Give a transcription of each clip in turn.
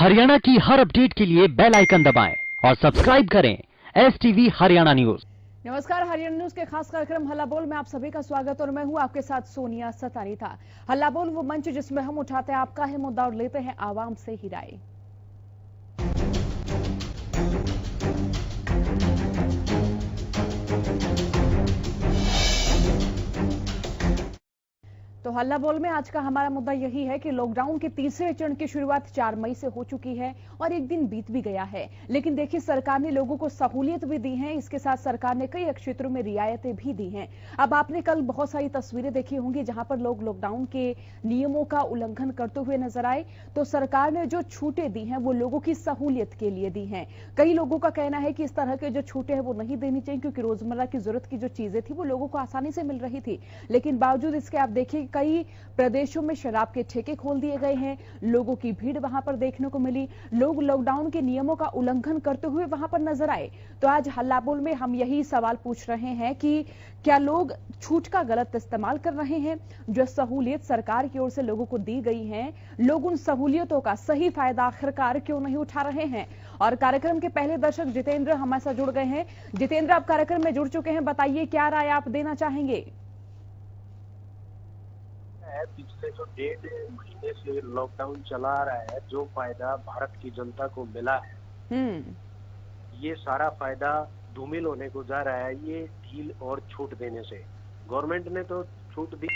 हरियाणा की हर अपडेट के लिए बेल आइकन दबाएं और सब्सक्राइब करें STV हरियाणा न्यूज। नमस्कार, हरियाणा न्यूज के खास कार्यक्रम हल्ला बोल में आप सभी का स्वागत और मैं हूं आपके साथ सोनिया सतारिथा। हल्ला बोल वो मंच जिसमें हम उठाते हैं आपका है मुद्दा और लेते हैं आवाम से ही राय। तो हल्ला बोल में आज का हमारा मुद्दा यही है कि लॉकडाउन के तीसरे चरण की शुरुआत 4 मई से हो चुकी है और एक दिन बीत भी गया है, लेकिन देखिए सरकार ने लोगों को सहूलियत भी दी है। इसके साथ सरकार ने कई क्षेत्रों में रियायतें भी दी हैं। अब आपने कल बहुत सारी तस्वीरें देखी होंगी जहां पर लोग लॉकडाउन के नियमों का उल्लंघन करते हुए नजर आए। तो सरकार ने जो छूटें दी हैं वो लोगों की सहूलियत के लिए दी हैं। कई लोगों का कहना है कि इस तरह के जो छूटें हैं वो नहीं देनी चाहिए, क्योंकि रोजमर्रा की जरूरत की जो चीजें थी वो लोगों को आसानी से मिल रही थी। लेकिन बावजूद इसके आप देखिए कई प्रदेशों में शराब के ठेके खोल दिए गए हैं। लोगों की भीड़ वहां पर देखने को मिली। लोग लॉकडाउन के नियमों का उल्लंघन करते हुए वहां पर नजर आए। तो आज हल्ला बोल में हम यही सवाल पूछ रहे हैं कि क्या लोग छूट का गलत इस्तेमाल कर रहे हैं? जो सहूलियत सरकार की ओर से लोगों को दी गई है, लोग उन सहूलियतों का सही फायदा आखिरकार क्यों नहीं उठा रहे हैं? और कार्यक्रम के पहले दर्शक जितेंद्र हमारे साथ जुड़ गए हैं। जितेंद्र, आप कार्यक्रम में जुड़ चुके हैं, बताइए क्या राय आप देना चाहेंगे? पिछले जो 1.5 महीने से लॉकडाउन चला रहा है, जो फायदा भारत की जनता को मिला है, ये सारा फायदा धूमिल होने को जा रहा है। ये ढील और छूट देने से गवर्नमेंट ने तो छूट दी,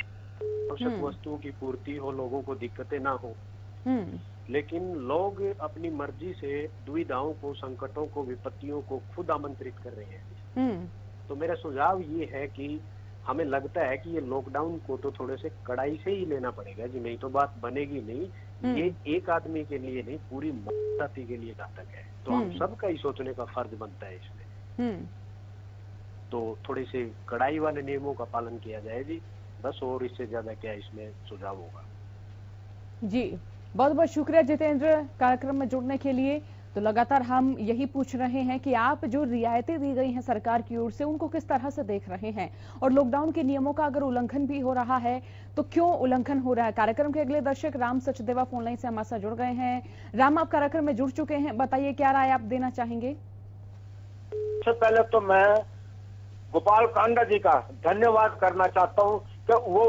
आवश्यक वस्तुओं की पूर्ति हो, लोगों को दिक्कतें ना हो, लेकिन लोग अपनी मर्जी से दुविधाओं को, संकटों को, विपत्तियों को खुद आमंत्रित कर रहे हैं। तो मेरा सुझाव ये है कि हमें लगता है कि ये लॉकडाउन को तो थोड़े से कड़ाई से ही लेना पड़ेगा जी, नहीं तो बात बनेगी नहीं। ये एक आदमी के लिए नहीं, पूरी मानवता के लिए घातक है। तो हम सबका ही सोचने का फर्ज बनता है इसमें। तो थोड़ी सी कड़ाई वाले नियमों का पालन किया जाए जी, बस। और इससे ज्यादा क्या इसमें सुझाव होगा जी। बहुत बहुत शुक्रिया जितेंद्र कार्यक्रम में जुड़ने के लिए। तो लगातार हम यही पूछ रहे हैं कि आप जो रियायतें दी गई हैं सरकार की ओर से, उनको किस तरह से देख रहे हैं, और लॉकडाउन के नियमों का अगर उल्लंघन भी हो रहा है तो क्यों उल्लंघन हो रहा है? कार्यक्रम के अगले दर्शक राम सचदेवा फोनलाइन से हमारे साथ जुड़ गए हैं। राम, आप कार्यक्रम में जुड़ चुके हैं, बताइए क्या राय आप देना चाहेंगे? सबसे पहले तो मैं गोपाल कांडा जी का धन्यवाद करना चाहता हूँ कि वो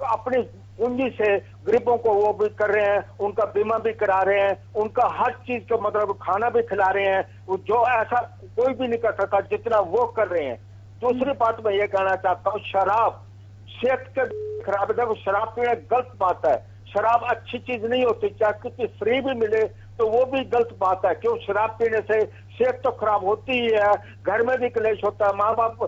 अपनी पूंजी से गरीबों को वो भी कर रहे हैं, उनका बीमा भी करा रहे हैं, उनका हर चीज का मतलब खाना भी खिला रहे हैं, जो ऐसा कोई भी नहीं कर सकता जितना वो कर रहे हैं। दूसरी बात मैं ये कहना चाहता हूँ, शराब सेहत के खराब है। शराब पीना गलत बात है, शराब अच्छी चीज नहीं होती, चाहे कितनी फ्री भी मिले तो वो भी गलत बात है। क्यों? शराब पीने से सेहत तो खराब होती ही है, घर में भी क्लेश होता है। माँ बाप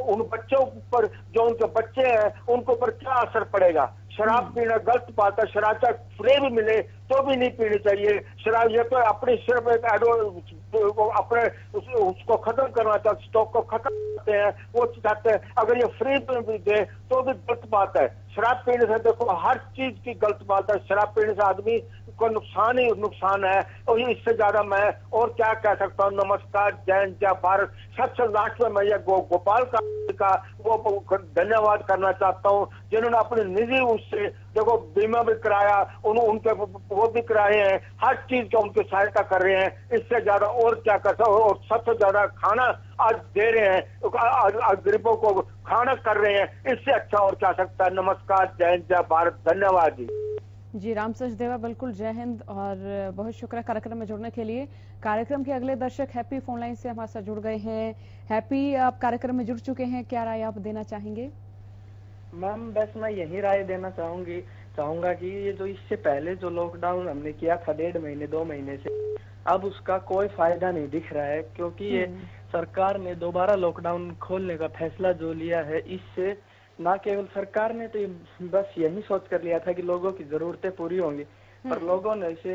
उन बच्चों पर, जो उनके बच्चे हैं, उनके ऊपर क्या असर पड़ेगा? शराब पीना गलत बात है। शराब चाहे फ्री भी मिले तो भी नहीं पीनी चाहिए। शराब ये तो अपनी सिर्फ एक अपने उसको खत्म करना चाहते, स्टॉक को खत्म करते हैं, वो चाहते हैं। अगर ये फ्री भी दे तो भी गलत बात है। शराब पीने से देखो हर चीज की गलत बात है। शराब पीने से आदमी को नुकसान ही नुकसान है, और इससे ज्यादा मैं और क्या कह सकता हूँ। नमस्कार, जय हिंद, जय भारत। सबसे लास्ट में मैं ये गोपाल का वो धन्यवाद करना चाहता हूँ, जिन्होंने अपने निजी उससे देखो बीमा भी कराया, उनके वो भी कराए हैं, हर चीज का उनकी सहायता कर रहे हैं। इससे ज्यादा और क्या कर सकते? और सबसे ज्यादा खाना आज दे रहे हैं, आज गरीबों को खाना कर रहे हैं, इससे अच्छा और क्या सकता है। नमस्कार, जय हिंद, जय भारत। धन्यवाद जी राम सचदेवा, बिल्कुल जय हिंद और बहुत शुक्रिया कार्यक्रम में जुड़ने के लिए। कार्यक्रम के अगले दर्शक हैप्पी फोनलाइन से हमारे साथ जुड़ गए हैं। हैप्पी, आप कार्यक्रम में जुड़ चुके हैं, क्या राय आप देना चाहेंगे? मैम, बस मैं यही राय देना चाहूंगा कि ये जो इससे पहले जो लॉकडाउन हमने किया था 1.5 महीने 2 महीने से, अब उसका कोई फायदा नहीं दिख रहा है। क्योंकि ये सरकार ने दोबारा लॉकडाउन खोलने का फैसला जो लिया है, इससे ना केवल सरकार ने तो बस यही सोच कर लिया था कि लोगों की जरूरतें पूरी होंगी, पर लोगों ने इसे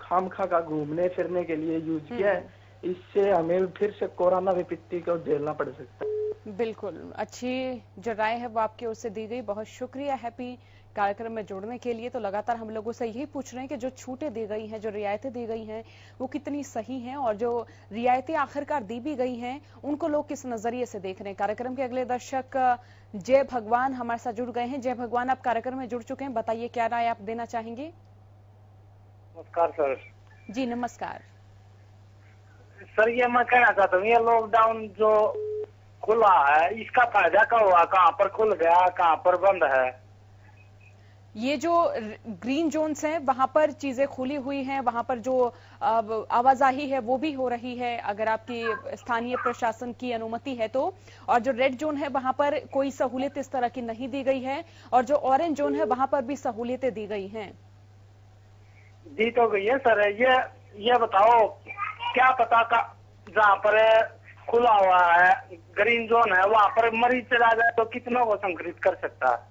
खामखा का घूमने फिरने के लिए यूज किया है। इससे हमें फिर से कोरोना विपत्ति को झेलना पड़ सकता है। बिल्कुल, अच्छी जो राय है वो आपकी ओर से दी गई। बहुत शुक्रिया हैप्पी कार्यक्रम में जुड़ने के लिए। तो लगातार हम लोगों से यही पूछ रहे हैं कि जो छूटें दी गई हैं, जो रियायतें दी गई हैं, वो कितनी सही हैं, और जो रियायतें आखिरकार दी भी गई हैं उनको लोग किस नजरिए से देख रहे हैं। कार्यक्रम के अगले दर्शक जय भगवान हमारे साथ जुड़ गए हैं। जय भगवान, आप कार्यक्रम में जुड़ चुके हैं, बताइए क्या राय आप देना चाहेंगे? नमस्कार सर। जी नमस्कार। सर ये मैं कहना चाहता हूँ, ये लॉकडाउन जो खुला है इसका फायदा क्या हुआ? कहाँ पर खुल गया, कहाँ पर बंद है? ये जो ग्रीन जोन्स हैं वहां पर चीजें खुली हुई हैं, वहां पर जो आवाजाही है वो भी हो रही है अगर आपकी स्थानीय प्रशासन की अनुमति है तो। और जो रेड जोन है वहां पर कोई सहूलियत इस तरह की नहीं दी गई है, और जो ऑरेंज जोन है वहां पर भी सहूलियतें दी गई हैं। दी तो गई है सर। ये बताओ, क्या पता का जहाँ पर खुला हुआ है ग्रीन जोन है वहाँ पर मरीज चला जाए तो कितना वो संक्रमित कर सकता है?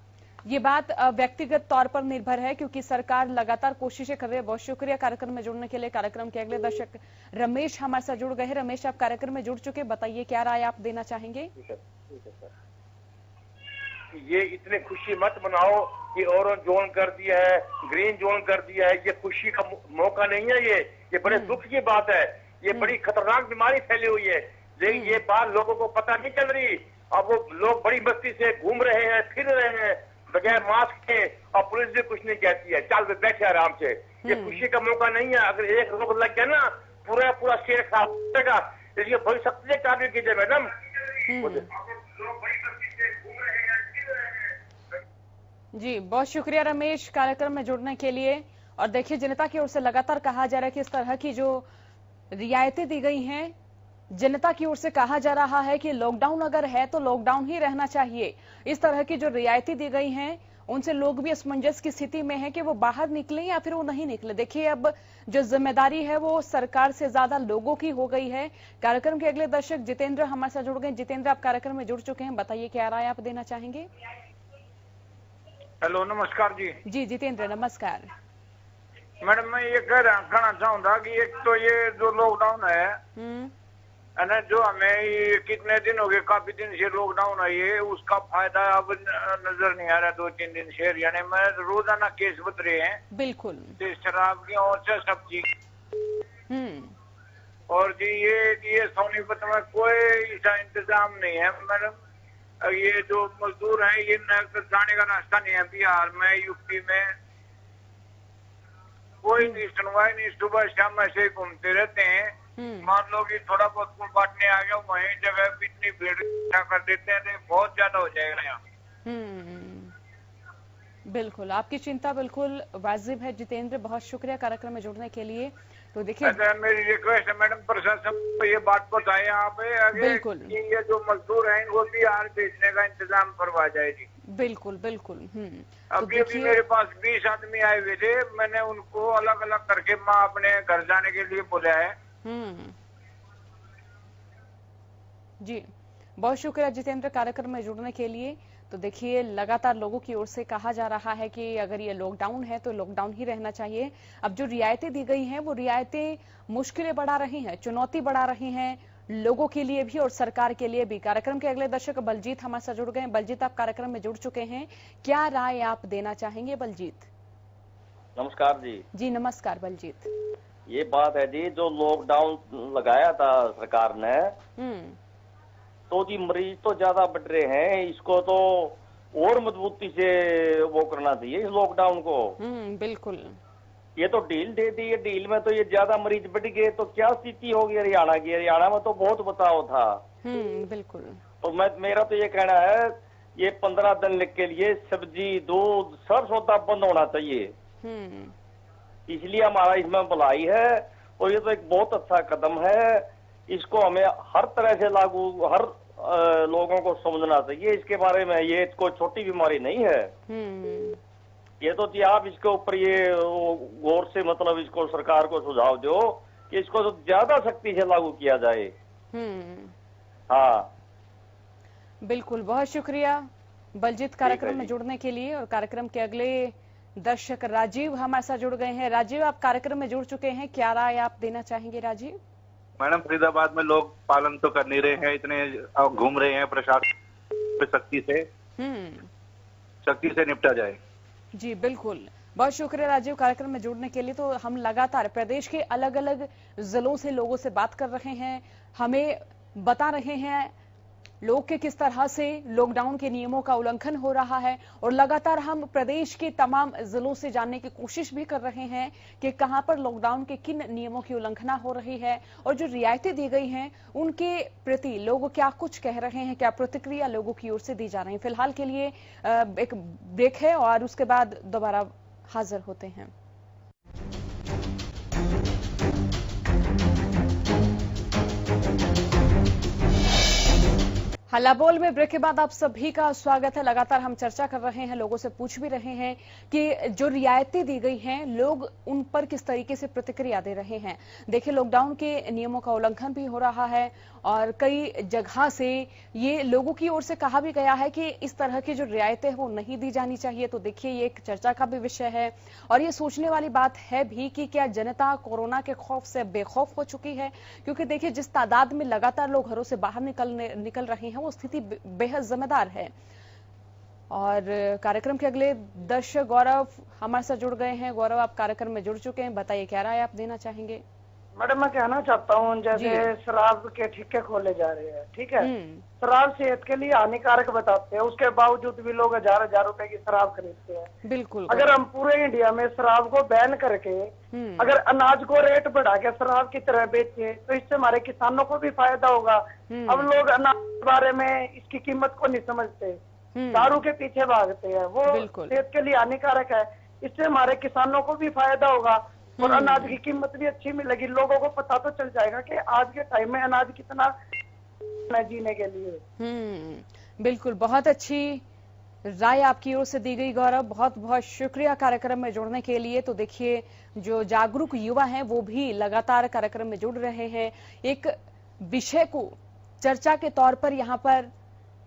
ये बात व्यक्तिगत तौर पर निर्भर है, क्योंकि सरकार लगातार कोशिशें कर रही है। बहुत शुक्रिया कार्यक्रम में जुड़ने के लिए। कार्यक्रम के अगले दर्शक रमेश हमारे साथ जुड़ गए हैं। रमेश, आप कार्यक्रम में जुड़ चुके, बताइए क्या राय आप देना चाहेंगे? ठीक है सर। ये इतने खुशी मत मनाओ कि ऑरेंज जोन कर दिया है, ग्रीन जोन कर दिया है। ये खुशी का मौका नहीं है। ये बड़े दुख की बात है। ये बड़ी खतरनाक बीमारी फैली हुई है, लेकिन ये बात लोगों को पता नहीं चल रही। अब वो लोग बड़ी मस्ती से घूम रहे हैं, फिर रहे हैं बगैर मास्क के, और पुलिस भी कुछ नहीं कहती है। चल बैठे आराम से। ये खुशी का मौका नहीं है। अगर एक रोग लग गया ना, पूरा शहर खराब हो जाएगा। इसलिए बड़ी सख्ती से कार्रवाई कीजिए मैडम। जी बहुत शुक्रिया रमेश, कार्यक्रम में जुड़ने के लिए। और देखिए, जनता की ओर से लगातार कहा जा रहा है कि इस तरह की जो रियायतें दी गई हैं, जनता की ओर से कहा जा रहा है कि लॉकडाउन अगर है तो लॉकडाउन ही रहना चाहिए। इस तरह की जो रियायतें दी गई हैं उनसे लोग भी असमंजस की स्थिति में हैं कि वो बाहर निकले या फिर वो नहीं निकले। देखिए, अब जो जिम्मेदारी है वो सरकार से ज्यादा लोगों की हो गई है। कार्यक्रम के अगले दर्शक जितेंद्र हमारे साथ जुड़ गए। जितेंद्र, आप कार्यक्रम में जुड़ चुके हैं, बताइए क्या राय आप देना चाहेंगे? हेलो, नमस्कार जी। जी जितेंद्र, नमस्कार। मैडम, मैं ये कहना चाहूंगा कि एक तो ये जो लॉकडाउन है ना, जो हमें ये कितने दिन हो गए, काफी दिन से लॉकडाउन है, ये उसका फायदा अब नजर नहीं आ रहा। 2-3 दिन से हरियाणा में रोजाना केस बत रहे हैं। बिल्कुल। शराब की और से सब्जी। और जी ये सोनीपत में कोई ऐसा इंतजाम नहीं है मैडम। ये जो मजदूर हैं, ये जाने का रास्ता नहीं है। बिहार में, यूपी में कोई नहीं सुनवाई नहीं। सुबह शाम ऐसे ही घूमते रहते हैं। मान लो कि थोड़ा बहुत फूल बांटने आ गया, वहीं जगह भी इतनी भीड़ कर देते हैं तो बहुत ज्यादा हो जाएगा यहाँ। बिल्कुल, आपकी चिंता बिल्कुल वाजिब है जितेंद्र, बहुत शुक्रिया कार्यक्रम में जुड़ने के लिए। तो देखिए, मेरी रिक्वेस्ट है मैडम, प्रशासन को ये बात बताए यहाँ पे आगे कि ये जो मजदूर हैं इनको बिहार भेजने का इंतजाम करवा जाएगी। बिल्कुल बिल्कुल। अभी अभी मेरे पास 20 आदमी आए हुए थे, मैंने उनको अलग अलग करके माँ अपने घर जाने के लिए बोला है। जी बहुत शुक्रिया जितेंद्र कार्यक्रम में जुड़ने के लिए। तो देखिए, लगातार लोगों की ओर से कहा जा रहा है कि अगर ये लॉकडाउन है तो लॉकडाउन ही रहना चाहिए। अब जो रियायतें दी गई हैं वो रियायतें मुश्किलें बढ़ा रही हैं, चुनौती बढ़ा रही हैं लोगों के लिए भी और सरकार के लिए भी। कार्यक्रम के अगले दर्शक बलजीत हमारे साथ जुड़ गए। बलजीत, आप कार्यक्रम में जुड़ चुके हैं, क्या राय आप देना चाहेंगे? बलजीत नमस्कार जी। जी नमस्कार बलजीत। ये बात है जी, जो लॉकडाउन लगाया था सरकार ने, तो जी मरीज तो ज्यादा बढ़ रहे हैं। इसको तो और मजबूती से वो करना चाहिए इस लॉकडाउन को। बिल्कुल। ये तो ढील दे दी है, ढील में तो ये ज्यादा मरीज बढ़ गए तो क्या स्थिति होगी हरियाणा की? हरियाणा में तो बहुत बचाव था। बिल्कुल। तो मेरा तो ये कहना है, ये 15 दिन के लिए सब्जी, दूध, सब सौदा बंद होना चाहिए। इसलिए हमारा इसमें भलाई है और ये तो एक बहुत अच्छा कदम है। इसको हमें हर तरह से लागू, हर लोगों को समझना चाहिए इसके बारे में। ये कोई छोटी बीमारी नहीं है। ये तो जी आप इसके ऊपर ये गौर से, मतलब इसको सरकार को सुझाव दो कि इसको तो ज्यादा सख्ती से लागू किया जाए। हाँ बिल्कुल, बहुत शुक्रिया बलजीत कार्यक्रम में जुड़ने के लिए। और कार्यक्रम के अगले दर्शक राजीव हमारे साथ जुड़ गए हैं। राजीव, आप कार्यक्रम में जुड़ चुके हैं, क्या राय आप देना चाहेंगे? राजीव मैडम, फरीदाबाद में लोग पालन तो कर नहीं रहे हैं, इतने घूम रहे हैं। प्रशासन सख्ती से निपटा जाए। जी बिल्कुल, बहुत शुक्रिया राजीव कार्यक्रम में जुड़ने के लिए। तो हम लगातार प्रदेश के अलग अलग जिलों से लोगों से बात कर रहे हैं, हमें बता रहे हैं लोग के किस तरह से लॉकडाउन के नियमों का उल्लंघन हो रहा है और लगातार हम प्रदेश के तमाम जिलों से जानने की कोशिश भी कर रहे हैं कि कहां पर लॉकडाउन के किन नियमों की उल्लंघना हो रही है और जो रियायतें दी गई हैं उनके प्रति लोग क्या कुछ कह रहे हैं, क्या प्रतिक्रिया लोगों की ओर से दी जा रही है। फिलहाल के लिए एक ब्रेक है और उसके बाद दोबारा हाजिर होते हैं। हल्ला बोल में ब्रेक के बाद आप सभी का स्वागत है। लगातार हम चर्चा कर रहे हैं, लोगों से पूछ भी रहे हैं कि जो रियायतें दी गई हैं लोग उन पर किस तरीके से प्रतिक्रिया दे रहे हैं। देखिए, लॉकडाउन के नियमों का उल्लंघन भी हो रहा है और कई जगह से ये लोगों की ओर से कहा भी गया है कि इस तरह की जो रियायतें हैं वो नहीं दी जानी चाहिए। तो देखिए, ये एक चर्चा का भी विषय है और ये सोचने वाली बात है भी कि क्या जनता कोरोना के खौफ से बेखौफ हो चुकी है, क्योंकि देखिए जिस तादाद में लगातार लोग घरों से बाहर निकल रहे हैं वो स्थिति बेहद जिम्मेदार है। और कार्यक्रम के अगले दर्शक गौरव हमारे साथ जुड़ गए हैं। गौरव, आप कार्यक्रम में जुड़ चुके हैं, बताइए क्या राय आप देना चाहेंगे। मैडम, मैं कहना चाहता हूँ जैसे शराब के ठेके खोले जा रहे हैं, ठीक है, शराब सेहत के लिए हानिकारक बताते हैं, उसके बावजूद भी लोग हजार हजार रुपए की शराब खरीदते हैं। बिल्कुल। अगर हम पूरे इंडिया में शराब को बैन करके अगर अनाज को रेट बढ़ा के शराब की तरह बेचे तो इससे हमारे किसानों को भी फायदा होगा। अब लोग अनाज के बारे में इसकी कीमत को नहीं समझते, दारू के पीछे भागते हैं, वो सेहत के लिए हानिकारक है। इससे हमारे किसानों को भी फायदा होगा और अनाज की कीमत भी अच्छी मिलेगी। लोगों को पता तो चल जाएगा कि आज के टाइम में अनाज कितना जीने के लिए। बिल्कुल, बहुत अच्छी राय आपकी ओर से दी गई गौरव, बहुत बहुत शुक्रिया कार्यक्रम में जुड़ने के लिए। तो देखिए, जो जागरूक युवा हैं वो भी लगातार कार्यक्रम में जुड़ रहे हैं, एक विषय को चर्चा के तौर पर यहाँ पर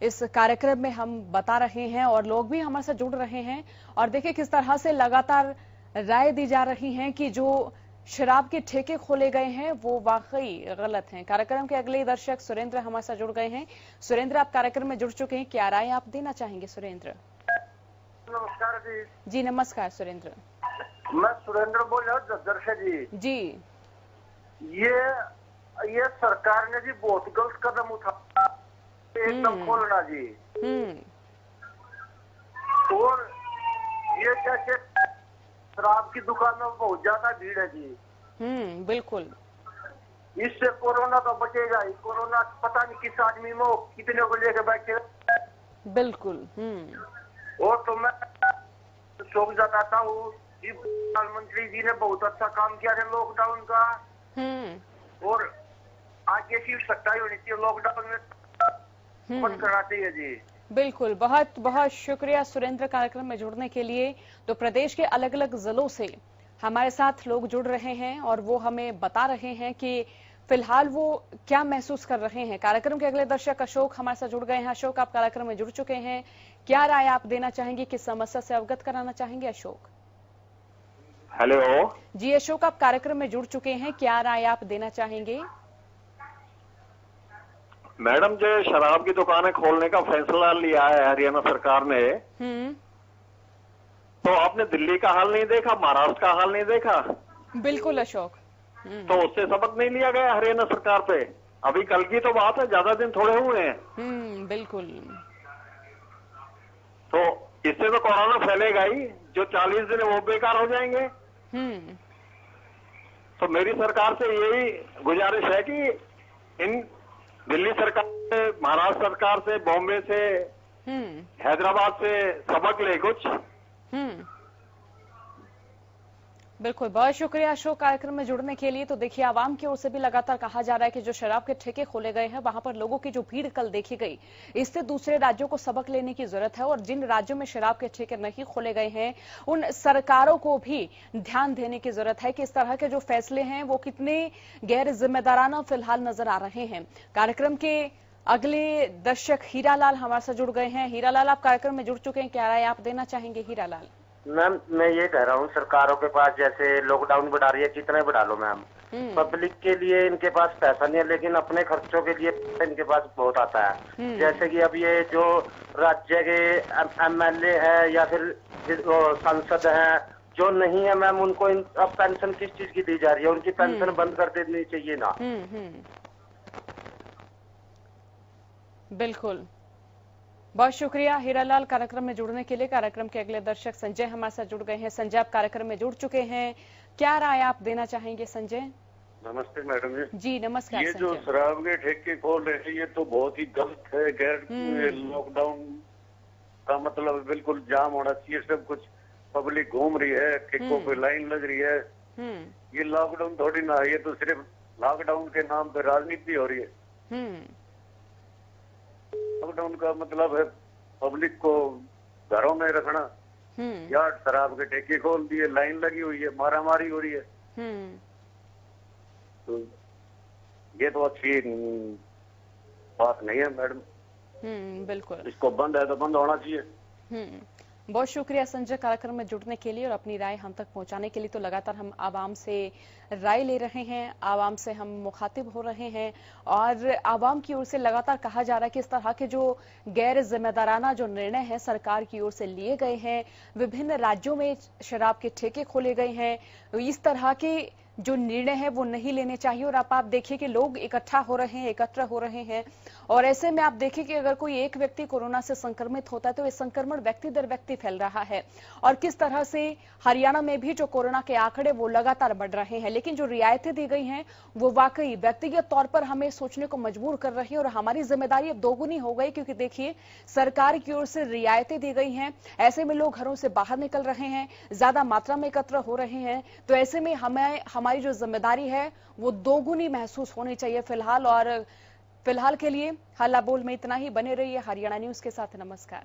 इस कार्यक्रम में हम बता रहे हैं और लोग भी हमारे साथ जुड़ रहे हैं। और देखिए किस तरह से लगातार राय दी जा रही है कि जो शराब के ठेके खोले गए हैं वो वाकई गलत हैं। कार्यक्रम के अगले दर्शक सुरेंद्र हमारे साथ जुड़ गए हैं। सुरेंद्र, आप कार्यक्रम में जुड़ चुके हैं, क्या राय आप देना चाहेंगे सुरेंद्र? नमस्कार जी। जी नमस्कार सुरेंद्र। मैं सुरेंद्र बोल रहा हूँ जज्जर से जी। ये सरकार ने जी बहुत गलत कदम उठाया, एकदम खोलना जी। और ये जैसे शराब की दुकानों में बहुत ज्यादा भीड़ है जी। बिल्कुल। इससे कोरोना तो बचेगा ही। कोरोना पता नहीं किस आदमी में कितने को लेकर बैठे। बिल्कुल। और तो मैं शोक जताता हूँ, प्रधानमंत्री जी ने बहुत अच्छा काम किया है लॉकडाउन का। और आगे की सख्ताई होनी चाहिए, लॉकडाउन में बंद करना चाहिए जी। बिल्कुल, बहुत बहुत शुक्रिया सुरेंद्र कार्यक्रम में जुड़ने के लिए। तो प्रदेश के अलग अलग जिलों से हमारे साथ लोग जुड़ रहे हैं और वो हमें बता रहे हैं कि फिलहाल वो क्या महसूस कर रहे हैं। कार्यक्रम के अगले दर्शक अशोक हमारे साथ जुड़ गए हैं। अशोक, आप कार्यक्रम में जुड़ चुके हैं, क्या राय आप देना चाहेंगे, किस समस्या से अवगत कराना चाहेंगे अशोक? हेलो जी अशोक, आप कार्यक्रम में जुड़ चुके हैं, क्या राय आप देना चाहेंगे? मैडम, जो शराब की दुकानें खोलने का फैसला लिया है हरियाणा सरकार ने, तो आपने दिल्ली का हाल नहीं देखा, महाराष्ट्र का हाल नहीं देखा? बिल्कुल अशोक। तो उससे सबक नहीं लिया गया हरियाणा सरकार पे? अभी कल की तो बात है, ज्यादा दिन थोड़े हुए हैं। बिल्कुल। तो इससे तो कोरोना फैलेगा ही, जो 40 दिन है वो बेकार हो जाएंगे। तो मेरी सरकार से यही गुजारिश है कि इन दिल्ली सरकार से, महाराष्ट्र सरकार से, बॉम्बे से, हैदराबाद से सबक ले कुछ। बिल्कुल, बहुत शुक्रिया अशोक कार्यक्रम में जुड़ने के लिए। तो देखिए, आवाम की ओर से भी लगातार कहा जा रहा है कि जो शराब के ठेके खोले गए हैं वहां पर लोगों की जो भीड़ कल देखी गई, इससे दूसरे राज्यों को सबक लेने की जरूरत है। और जिन राज्यों में शराब के ठेके नहीं खोले गए हैं उन सरकारों को भी ध्यान देने की जरूरत है कि इस तरह के जो फैसले हैं वो कितने गैर जिम्मेदाराना फिलहाल नजर आ रहे हैं। कार्यक्रम के अगले दर्शक हीरालाल हमारे साथ जुड़ गए हैं। हीरालाल, आप कार्यक्रम में जुड़ चुके हैं, क्या राय आप देना चाहेंगे? हीरालाल मैम, मैं ये कह रहा हूँ सरकारों के पास जैसे लॉकडाउन बढ़ा रही है, कितने बढ़ा लो मैम, पब्लिक के लिए इनके पास पैसा नहीं है, लेकिन अपने खर्चों के लिए इनके पास बहुत आता है। जैसे कि अब ये जो राज्य के MLA है या फिर सांसद हैं जो नहीं है मैम, उनको अब पेंशन किस चीज की दी जा रही है? उनकी पेंशन बंद कर देनी चाहिए ना। बिल्कुल, बहुत शुक्रिया हीरालाल कार्यक्रम में जुड़ने के लिए। कार्यक्रम के अगले दर्शक संजय हमारे साथ जुड़ गए हैं। संजय, आप कार्यक्रम में जुड़ चुके हैं, क्या राय आप देना चाहेंगे संजय? नमस्ते मैडम जी नमस्कार। ये जो शराब के ठेके खोल रहे हैं ये तो बहुत ही गलत है। गैर लॉकडाउन का मतलब बिल्कुल जाम होना चाहिए, सब कुछ पब्लिक घूम रही है, ठेकों पे लाइन लग रही है। ये लॉकडाउन थोड़ी ना है, ये तो सिर्फ लॉकडाउन के नाम पे राजनीति हो रही है। लॉकडाउन का मतलब है पब्लिक को घरों में रखना, या शराब के ठेके खोल दिए, लाइन लगी हुई है, मारामारी हो रही है। तो ये तो अच्छी बात नहीं है मैडम। बिल्कुल, इसको बंद है तो बंद होना चाहिए। बहुत शुक्रिया संजय कार्यक्रम में जुड़ने के लिए और अपनी राय हम तक पहुंचाने के लिए। तो लगातार हम आवाम से राय ले रहे हैं, आवाम से हम मुखातिब हो रहे हैं और आवाम की ओर से लगातार कहा जा रहा है कि इस तरह के जो गैर जिम्मेदाराना जो निर्णय हैं सरकार की ओर से लिए गए हैं, विभिन्न राज्यों में शराब के ठेके खोले गए हैं, इस तरह के जो निर्णय है वो नहीं लेने चाहिए। और आप देखिए कि लोग इकट्ठा हो रहे हैं, एकत्र हो रहे हैं और ऐसे में आप देखिए कि अगर कोई एक व्यक्ति कोरोना से संक्रमित होता है तो ये संक्रमण व्यक्ति दर व्यक्ति फैल रहा है और किस तरह से हरियाणा में भी जो कोरोना के आंकड़े वो लगातार बढ़ रहे हैं। लेकिन जो रियायतें दी गई हैं वो वाकई व्यक्तिगत तौर पर हमें सोचने को मजबूर कर रही है और हमारी जिम्मेदारी अब दोगुनी हो गई, क्योंकि देखिए सरकार की ओर से रियायतें दी गई हैं, ऐसे में लोग घरों से बाहर निकल रहे हैं, ज्यादा मात्रा में एकत्र हो रहे हैं। तो ऐसे में हमारी जो जिम्मेदारी है वो दोगुनी महसूस होनी चाहिए फिलहाल। और फिलहाल के लिए हल्ला बोल में इतना ही। बने रहिए हरियाणा न्यूज के साथ। नमस्कार।